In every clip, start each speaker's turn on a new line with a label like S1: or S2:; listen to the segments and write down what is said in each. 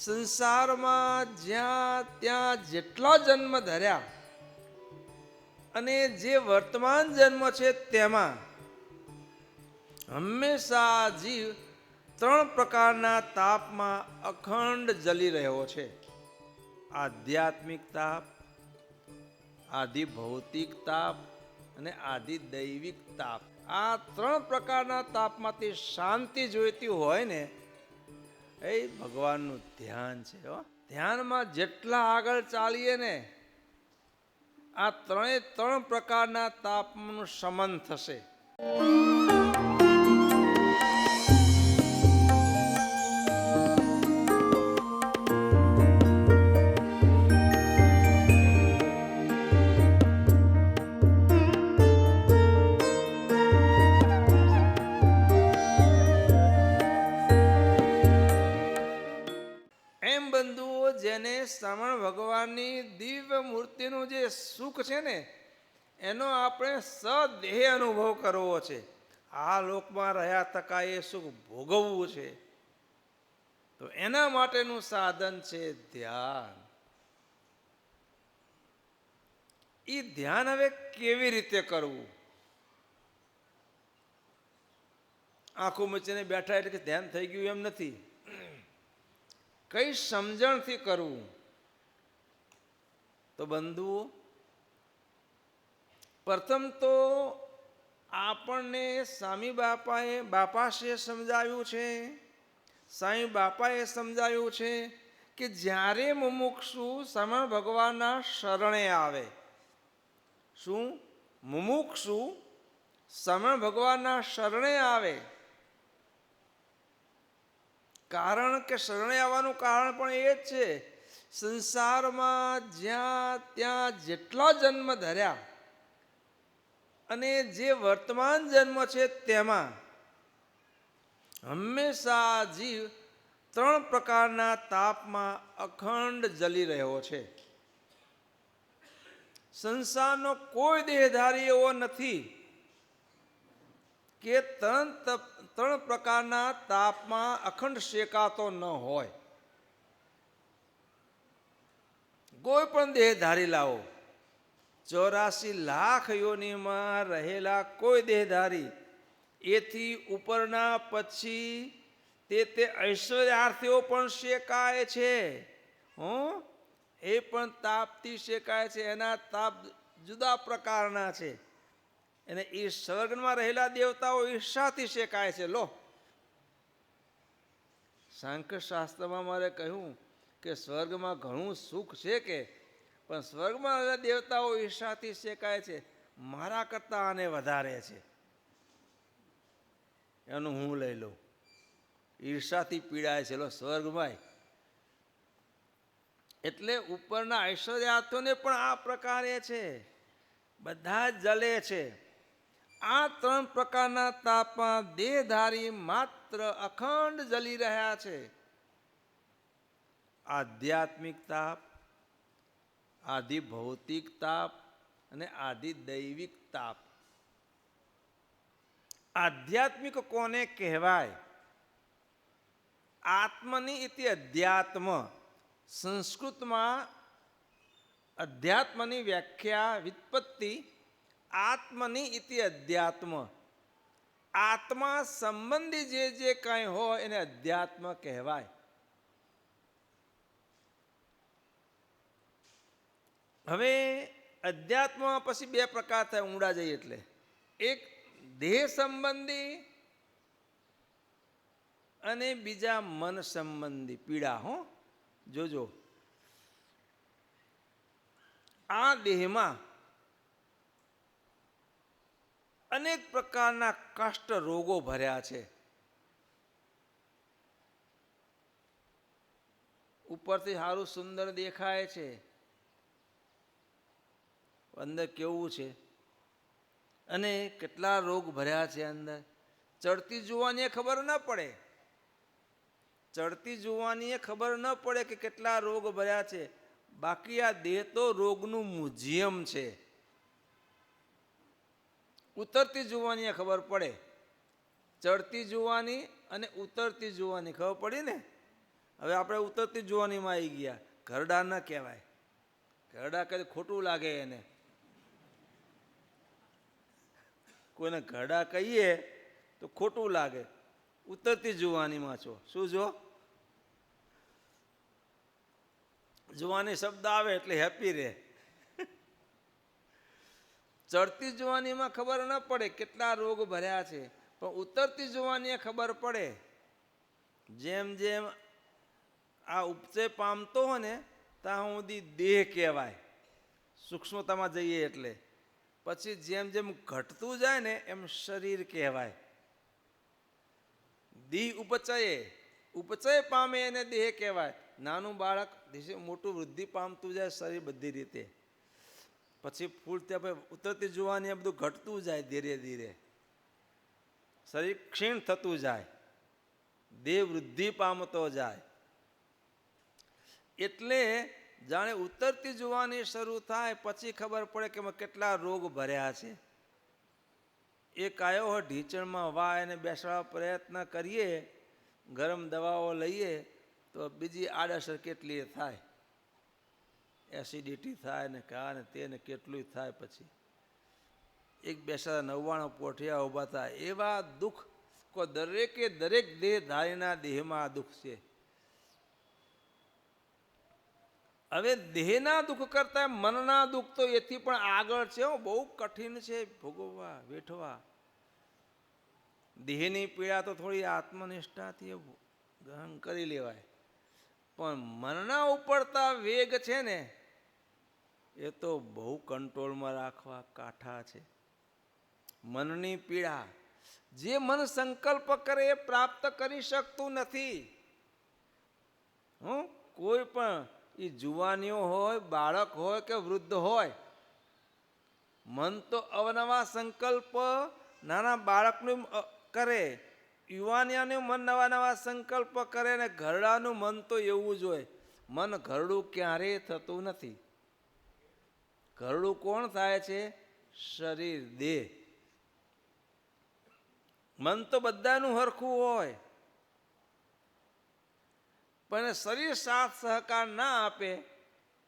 S1: સંસારમાં જ્યાં ત્યાં જેટલા જન્મ ધર્યા અને જે વર્તમાન જન્મ છે તેમાં હંમેશા જીવ ત્રણ પ્રકારના તાપમાં અખંડ જલી રહ્યો છે. આધ્યાત્મિક તાપ, આધિ ભૌતિક તાપ અને આધિ દૈવિક તાપ. આ ત્રણ પ્રકારના તાપમાંથી શાંતિ જોઈતી હોય ને એ ભગવાનનું ધ્યાન છે. ધ્યાનમાં જેટલા આગળ ચાલીએ ને આ ત્રણ પ્રકારના તાપનું શમન થશે. જેને શ્રવણ ભગવાનની દિવ્ય મૂર્તિનું જે સુખ છે ને એનો આપણે સદેહ અનુભવ કરવો છે. આ લોકમાં રહ્યા તકા એ સુખ ભોગવવું છે. તો એના માટેનું સાધન છે ધ્યાન. એ ધ્યાન હવે કેવી રીતે કરવું? આંખો મચીને બેઠા એટલે કે ધ્યાન થઈ ગયું એમ નથી. કઈ સમજણથી કરવું? તો બંધુઓ, પ્રથમ તો આપણને સ્વામી બાપાએ સમજાવ્યું છે, સ્વામી બાપાએ સમજાવ્યું છે કે જ્યારે મુમુક્ષુ શ્રમણ ભગવાનના શરણે આવે. શું? મુમુક્ષુ શ્રમણ ભગવાનના શરણે આવે. કારણ કે શરણે આવવાનું કારણ પણ એ જ છે, સંસારમાં જ્યાં ત્યાં જેટલા જન્મ ધર્યા અને જે વર્તમાન જન્મ છે તેમાં હંમેશા જીવ ત્રણ પ્રકારના તાપમાં અખંડ જલી રહ્યો છે. સંસારનો કોઈ દેહધારી એવો નથી કે ત્રણ પ્રકારના તાપમાં અખંડ શેકાતો ન હોય. કોઈ પણ દેહધારી લાવો, 84 લાખ યોનિમાં રહેલા કોઈ દેહધારી, એથી ઉપરના પછી તે ઐશ્વર્યાર્થીઓ પણ શેકાય છે. એ પણ તાપથી શેકાય છે. એના તાપ જુદા પ્રકારના છે. અને એ સ્વર્ગમાં રહેલા દેવતાઓ ઈર્ષાથી શેકાય છે. લો, સાંખ્ય શાસ્ત્રમાં મારે કહ્યું કે સ્વર્ગમાં ઘણું સુખ છે કે, પણ સ્વર્ગમાં રહેલા દેવતાઓ ઈર્ષાથી શેકાય છે. મારા કરતા આને વધારે છે એનું હું લઈ લઉં. ઈર્ષાથી પીડાય છે લો સ્વર્ગમાં. એટલે ઉપરના ઐશ્વર્યાર્થીઓને પણ આ પ્રકારે છે. બધા જ જલે છે. આ ત્રણ પ્રકારના તાપમાં દેહધારી માત્ર અખંડ જલી રહ્યા છે. આધ્યાત્મિક તાપ, આધિ ભૌતિક તાપ અને આધિ દૈવિક તાપ. આધ્યાત્મિક કોને કહેવાય? આત્મની ઇતિ અધ્યાત્મ. સંસ્કૃતમાં અધ્યાત્મની વ્યાખ્યા વ્યુત્પત્તિ આત્મની ઇતિ અધ્યાત્મ. આત્મા સંબંધી જે કંઈ હોય એને અધ્યાત્મ કહેવાય. હવે અધ્યાત્મમાં પછી બે પ્રકાર થાય ઊંડા જઈએ એટલે. એક દેહ સંબંધી અને બીજા મન સંબંધી પીડા. જોજો, આ દેહમાં અનેક પ્રકારના કષ્ટ રોગો ભર્યા છે. ઉપરથી સારું સુંદર દેખાય છે, અંદર કેવું છે અને કેટલા રોગ ભર્યા છે અંદર. ચડતી જોવાની ખબર ન પડે. ચડતી જોવાની ખબર ન પડે કે કેટલા રોગ ભર્યા છે. બાકી આ દેહ તો રોગનું મ્યુઝિયમ છે. ઉતરતી જોવાની ખબર પડે. ચડતી જોવાની અને ઉતરતી જોવાની ખબર પડી ને. હવે આપણે ઉતરતી જુવાનીમાં આવી ગયા. ઘરડા ન કહેવાય, ઘરડા કહે ખોટું લાગે એને. કોઈને ઘરડા કહીએ તો ખોટું લાગે. ઉતરતી જુવાનીમાં છો. શું જો જુવાની શબ્દ આવે એટલે હેપી રહે. ચડતી જુવાનીમાં ખબર ન પડે કેટલા રોગ ભર્યા છે, પણ ઉતરતી જુવાનીએ ખબર પડે. જેમ જેમ આ ઉપચય પામતો હોય ને ત્યાં સુધી દેહ કહેવાય, સૂક્ષ્મતામાં જઈએ એટલે. પછી જેમ જેમ ઘટતું જાય ને એમ શરીર કહેવાય. દેહ ઉપચય પામે એને દેહ કહેવાય. નાનું બાળક મોટું વૃદ્ધિ પામતું જાય શરીર બધી રીતે. પછી ફૂલ ત્યાં ઉતરતી જુવાની બધું ઘટતું જાય, ધીરે ધીરે શરીર ક્ષીણ થતું જાય, દેહ વૃદ્ધિ પામતો જાય. એટલે જાણે ઉતરતી જુવાની શરૂ થાય પછી ખબર પડે કે કેટલા રોગ ભર્યા છે. એક આવ્યો હોય ઢીંચણમાં વાહ એને બેસાડવા પ્રયત્ન કરીએ, ગરમ દવાઓ લઈએ તો બીજી આડઅસર કેટલી થાય. એસિડિટી થાય ને કા ને તે ને કેટલું થાય. પછી એક બેસાડા 99 પોઠિયા ઊભા થાય. એવા દુઃખ દરેકે દરેક દેહધારીના દેહમાં દુઃખ છે. હવે દેહના દુઃખ કરતા મનના દુઃખ તો એથી પણ આગળ છે. બહુ કઠિન છે ભોગવવા, વેઠવા. દેહની પીડા તો થોડી આત્મનિષ્ઠાથી ગ્રહણ કરી લેવાય, પણ મનના ઉપરતા વેગ છે ને એ તો બહુ કંટ્રોલમાં રાખવા કાઠા છે. મનની પીડા, જે મન સંકલ્પ કરે એ પ્રાપ્ત કરી શકતું નથી. કોઈ પણ એ જુવાનીઓ હોય, બાળક હોય કે વૃદ્ધ હોય, મન તો અવનવા સંકલ્પ નાના બાળકનું કરે, યુવાનિયાનું મન નવા નવા સંકલ્પ કરે, ને ઘરડાનું મન તો એવું જ હોય. મન ઘરડું ક્યારેય થતું નથી. ઘરડું કોણ થાય છે? શરીર, દેહ. મન તો બધાનું હરખું હોય, પણ શરીર સાથ સહકાર ના આપે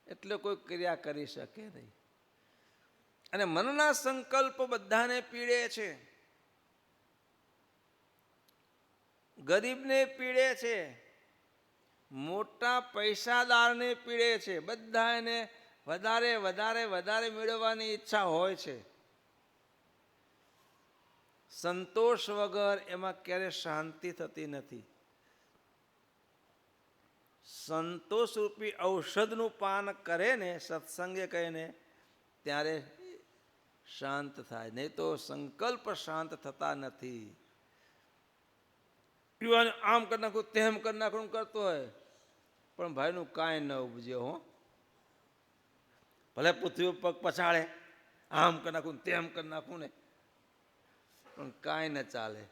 S1: એટલે કોઈ ક્રિયા કરી શકે નહીં. અને મનના સંકલ્પ બધાને પીડે છે. ગરીબને પીડે છે, મોટા પૈસાદારને પીડે છે. બધા એને વધારે વધારે વધારે મેળવવાની ઈચ્છા હોય છે. સંતોષ વગર એમાં ક્યારેય શાંતિ થતી નથી. સંતોષરૂપી ઔષધનું પાન કરે ને સત્સંગે કહીને ત્યારે શાંત થાય, નહીં તો સંકલ્પ શાંત થતા નથી. આમ કરી નાખું તેમ કરી નાખું કરતો હોય, પણ ભાઈનું કાંઈ ન ઉપજે. ભલે પૃથ્વી પગ પછાડે, આમ કરી નાખું તેમ કરી નાખું ને, પણ કાંઈ ન ચાલે.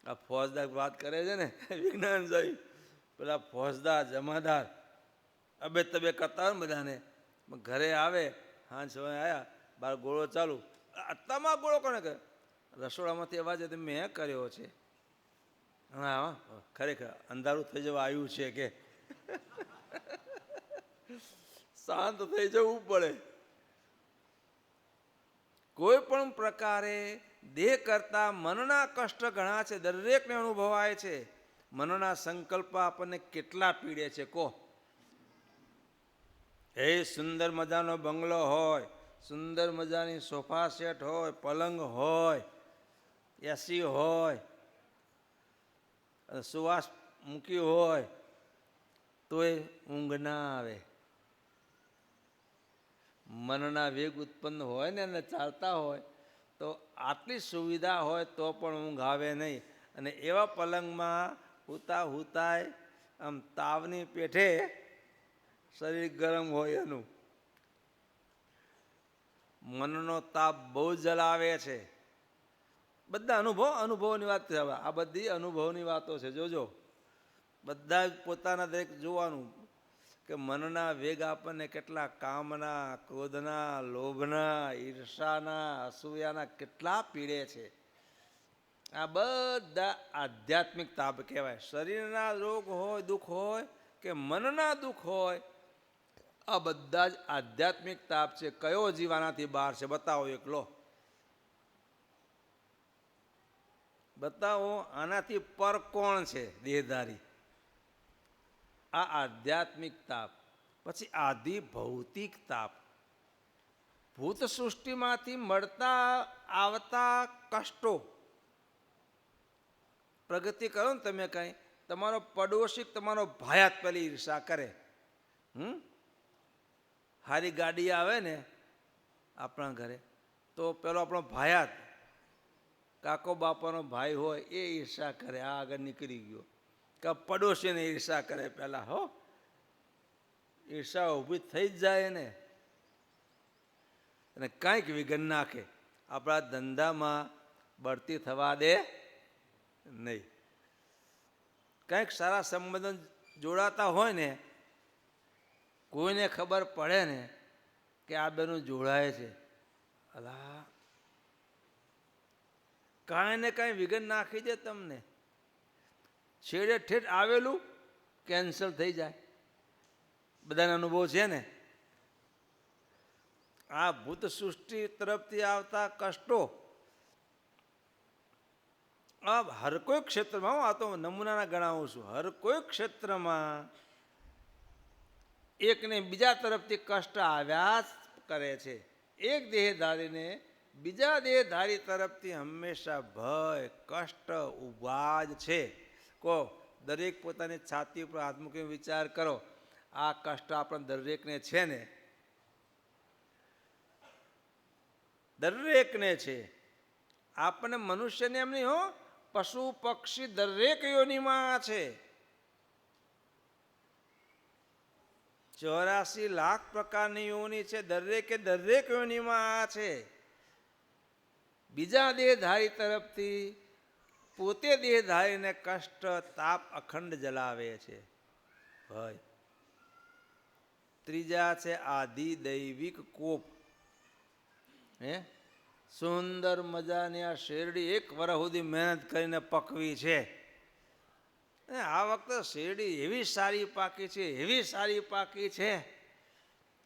S1: આ ફોજદાર વાત કરે છે ને વિજ્ઞાન જોઈ, પેલા ફોજદાર જમાદાર અબે તબે કરતા હોય ને બધાને, ઘરે આવે હાંજ સમય આવ્યા, બાર ગોળો ચાલુ. આટલામાં ગોળો કોને કરે? રસોડામાંથી અવાજ મેં કર્યો છે. હા ખરેખર અંધારું થઈ જવા આવ્યું છે કે શાંત થઈ જવું પડે. કોઈ પણ પ્રકારે દેહ કરતા મનના કષ્ટ ઘણા છે, દરેકને અનુભવાય છે. મનના સંકલ્પ આપણને કેટલા પીડે છે કહો. એ સુંદર મજાનો બંગલો હોય, સુંદર મજાની સોફા સેટ હોય, પલંગ હોય, એસી હોય, સુવાસ મૂકી હોય, તોય ઊંઘ ના આવે. મનના વેગ ઉત્પન્ન હોય ને એને ચાલતા હોય તો આટલી સુવિધા હોય તો પણ ઊંઘ આવે નહીં. અને એવા પલંગમાં હુતા હુતાય આમ તાવની પેઠે શરીર ગરમ હોય એનું. મનનો તાપ બહુ જલાવે છે. બધા અનુભવોની વાત છે. આ બધી અનુભવની વાતો છે. જોજો બધા પોતાના દરેક જોવાનું કે મનના વેગ આપણને કેટલા કામના, ક્રોધના, લોભના, ઈર્ષાના, અસૂયાના કેટલા પીડે છે. આ બધા આધ્યાત્મિક તાપ કહેવાય. શરીરના રોગ હોય, દુઃખ હોય કે મનના દુઃખ હોય, આ બધા જ આધ્યાત્મિક તાપ છે. કયો જીવ આનાથી બહાર છે? બતાવો એકલો, બતાવો આનાથી પર કોણ છે દેહધારી? આ આધ્યાત્મિક તાપ. પછી આધિ ભૌતિક તાપ, ભૂત સૃષ્ટિમાંથી મળતા આવતા કષ્ટો. પ્રગતિ કરો ને તમે કંઈ, તમારો પડોશી તમારો ભાયાત પેલી ઈર્ષા કરે. સારી ગાડી આવે ને આપણા ઘરે તો પેલો આપણો ભાયાત કાકો બાપાનો ભાઈ હોય એ ઈર્ષા કરે, આ આગળ નીકળી ગયો. કે પડોશીને ઈર્ષા કરે પેલા. હો, ઈર્ષા ઊભી થઈ જ જાય ને, અને કાંઈક વિઘન નાખે. આપણા ધંધામાં બઢતી થવા દે નહીં. કંઈક સારા સંબંધો જોડાતા હોય ને, કોઈને ખબર પડે ને કે આ બેનું જોડાય છે, અલા કાંઈ ને કાંઈ વિઘન નાખી દે તમને. છેડે ઠેઠ આવેલું કેન્સલ થઈ જાય. બધાને અનુભવ છે ને. આ ભૂત સૃષ્ટિ તરફથી આવતા કષ્ટો હર કોઈ ક્ષેત્રમાં, હું આ તો નમૂનાના ગણાવું છું, હર કોઈ ક્ષેત્રમાં એકને બીજા તરફથી કષ્ટ આવ્યા જ કરે છે. એક દેહધારીને બીજા દેહધારી તરફથી હંમેશા ભય કષ્ટ ઊભા જ છે. કહો, દરેક પોતાની છાતી ઉપર હાથ મૂકીને વિચાર કરો, આ કષ્ટ આપણે દરેકને છે ને? દરેકને છે. આપણને મનુષ્યને એમ નહીં હો, પશુ પક્ષી દરેક યોનિમાં છે. 84 લાખ પ્રકારની યોનિ છે, દરેકે દરેક યોનિમાં છે. બીજા દેહધારી તરફથી પોતે દેહધારીને કષ્ટ તાપ અખંડ જલાવે છે. ભય. ત્રીજા છે આધિ દૈવિક કોપ. સુંદર મજાની આ શેરડી 1 વર્ષ સુધી મહેનત કરીને પકવી છે. આ વખતે શેરડી એવી સારી પાકી છે, એવી સારી પાકી છે.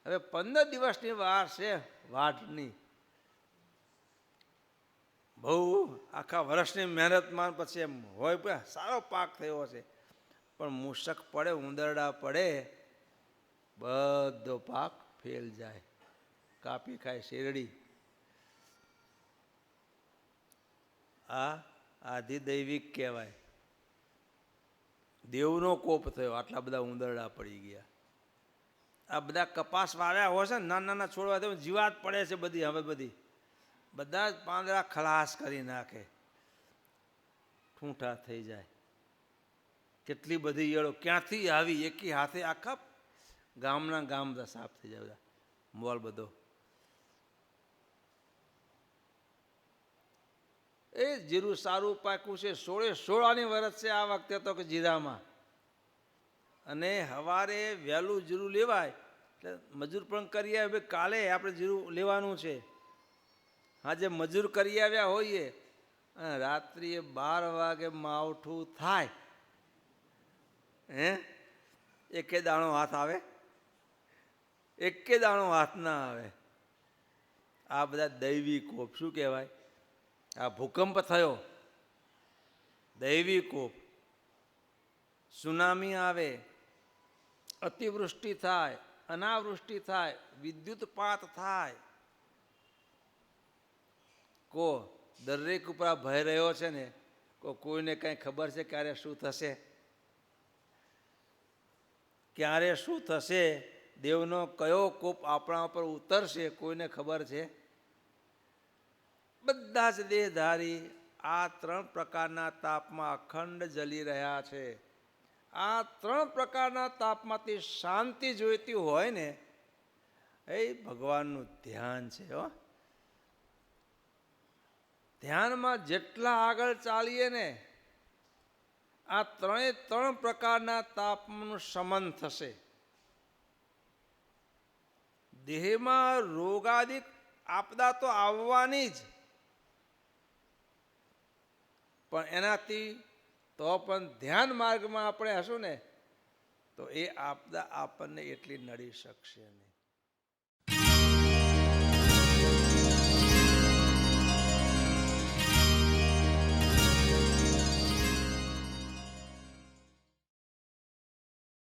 S1: હવે 15 દિવસની વાર છે વાઢની. બહુ આખા વર્ષની મહેનતમાં પછી એમ હોય સારો પાક થયો છે, પણ મૂષક પડે, ઉંદરડા પડે, બધો પાક ફેલ જાય, કાપી ખાય શેરડી. આ આધિદૈવિક કહેવાય. દેવનો કોપ થયો, આટલા બધા ઉંદરડા પડી ગયા. આ બધા કપાસ વાવ્યા હોય છે ને, નાના નાના છોડવા જીવાત પડે છે બધી. હવે બધા જ પાંદડા ખલાસ કરી નાખે, ઠૂંઠા થઈ જાય. કેટલી બધી ઈયળો ક્યાંથી આવી, એકી હાથે આખા ગામના ગામ બધા સાફ થઈ જાય. બધા મોલ બધો એ જીરું સારું પાક્યું છે. 16 વરસ છે આ વખતે તો કે જીરામાં. અને સવારે વહેલું જીરું લેવાય એટલે મજૂર પણ કરી આવે, કાલે આપણે જીરું લેવાનું છે. આજે મજૂર કરી આવ્યા હોઈએ અને રાત્રિએ 12 વાગે માવઠું થાય, એકે દાણો હાથ આવે? એકે દાણો હાથ ના આવે. આ બધા દૈવી કોપ. શું કહેવાય? આ ભૂકંપ થયો, દૈવી કોપ. સુનામી આવે, અતિવૃષ્ટિ થાય, અનાવૃષ્ટિ થાય, વિદ્યુતપાત થાય. કો દરેક ઉપર આ ભય રહ્યો છે ને? કોઈને કંઈ ખબર છે ક્યારે શું થશે? ક્યારે શું થશે? દેવનો કયો કોપ આપણા ઉપર ઉતરશે કોઈને ખબર છે? બધા જ દેહધારી આ 3 પ્રકારના તાપમાં અખંડ જલી રહ્યા છે. આ 3 પ્રકારના તાપમાંથી શાંતિ જોઈતી હોય ને, એ ભગવાનનું ધ્યાન છે. ધ્યાનમાં જેટલા આગળ ચાલીએ ને, આ 3 પ્રકારના તાપનું શમન થશે. દેહમાં રોગાદિક આપદા તો આવવાની જ, પણ એનાથી તો પણ ધ્યાન માર્ગમાં આપણે હશું ને તો એ આપદા આપણને એટલી નડી શકશે નહીં.